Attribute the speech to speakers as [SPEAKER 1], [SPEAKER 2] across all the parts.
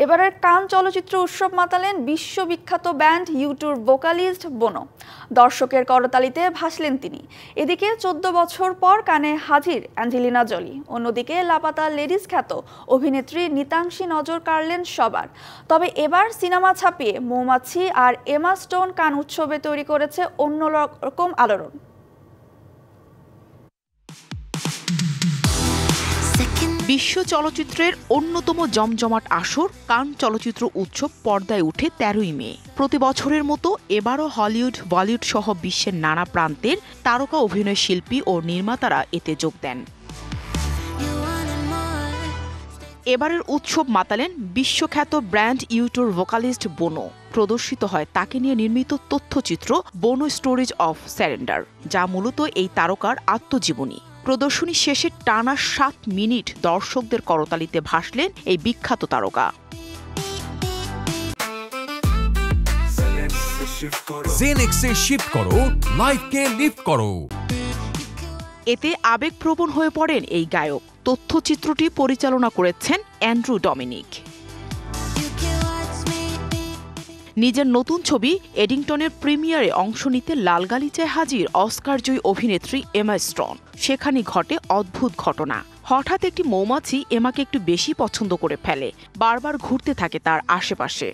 [SPEAKER 1] এবারের কান চলচ্চিত্র উৎসব মাতালেন বিশ্ববিখ্যাত ব্যান্ড ইউটুর ভোকালিস্ট বোনো। দর্শকের করতালিতে ভাসলেন তিনি। এদিকে 14 বছর পর কানে হাজির অ্যাঞ্জেলিনা জোলি। অন্যদিকে লাপাতা লেডিস খ্যাত অভিনেত্রী নিতাংশী নজর কাড়লেন সবার। তবে এবার সিনেমা ছাপিয়ে মৌমাছি আর এমা স্টোন কান উৎসবে তৈরি করেছে অন্যরকম আলোড়ন।
[SPEAKER 2] বিশ্ব চলচ্চিত্রের অন্যতম জমজমাট আসর কান চলচ্চিত্র উৎসব পর্দায় উঠে 13ই মে। প্রতি বছরের মতো এবারও হলিউড, বলিউড সহ বিশ্বের নানা প্রান্তের তারকা অভিনয় শিল্পী ও নির্মাতারা এতে যোগ দেন। এবারের উৎসব মাতালেন বিশ্বখ্যাত ব্র্যান্ড ইউটুর ভোকালিস্ট বোনো। প্রদর্শিত হয় তাকে নিয়ে নির্মিত তথ্যচিত্র বোনো স্টোরিজ অফ সারেন্ডার, যা মূলত এই তারকার আত্মজীবনী। প্রদর্শনী শেষে টানা 7 মিনিট দর্শকদের করতালিতে ভাসলেন এই বিখ্যাত তারকা।
[SPEAKER 3] জেনেক্সে শিফট করো, লাইফকে লিফট করো।
[SPEAKER 2] এতে আবেগপ্রবণ হয়ে পড়েন এই গায়ক। তথ্যচিত্রটি পরিচালনা করেছেন অ্যান্ড্রু ডমিনিক। নিজের নতুন ছবি এডিংটনের প্রিমিয়ারে অংশ নিতে লাল গালিচায় হাজির অস্কারজয়ী অভিনেত্রী এমা স্টোন। সেখানে ঘটে অদ্ভুত ঘটনা। হঠাৎ একটি মৌমাছি এমাকে একটু বেশি পছন্দ করে ফেলে, বারবার ঘুরতে থাকে তার আশেপাশে।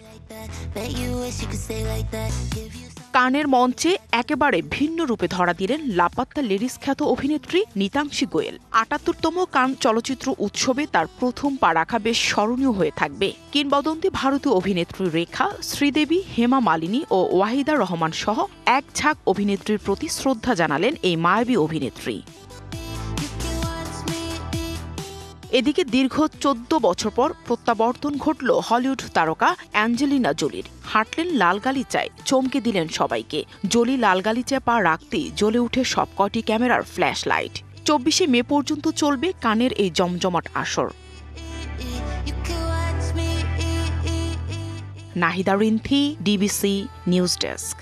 [SPEAKER 2] কানের মঞ্চে একেবারে ভিন্ন রূপে ধরা দিলেন লাপাত্তা লেডিস খ্যাত অভিনেত্রী নিতাংশী গোয়েল। ৭৮তম কান চলচ্চিত্র উৎসবে তার প্রথম পা রাখা বেশ স্মরণীয় হয়ে থাকবে। কিংবদন্তি ভারতীয় অভিনেত্রী রেখা, শ্রীদেবী, হেমা মালিনী ও ওয়াহিদা রহমান সহ এক ঝাঁক অভিনেত্রীর প্রতি শ্রদ্ধা জানালেন এই মায়াবী অভিনেত্রী। এদিকে দীর্ঘ 14 বছর পর প্রত্যাবর্তন ঘটল হলিউড তারকা অ্যাঞ্জেলিনা জোলির। হাঁটলেন লাল গালিচায়, চমকে দিলেন সবাইকে। জোলি লাল গালিচায় পা রাখতেই জ্বলে উঠে সবকটি ক্যামেরার ফ্ল্যাশ লাইট। 24শে মে পর্যন্ত চলবে কানের এই জমজমাট আসর। Nahida Rinthi, DBC news desk.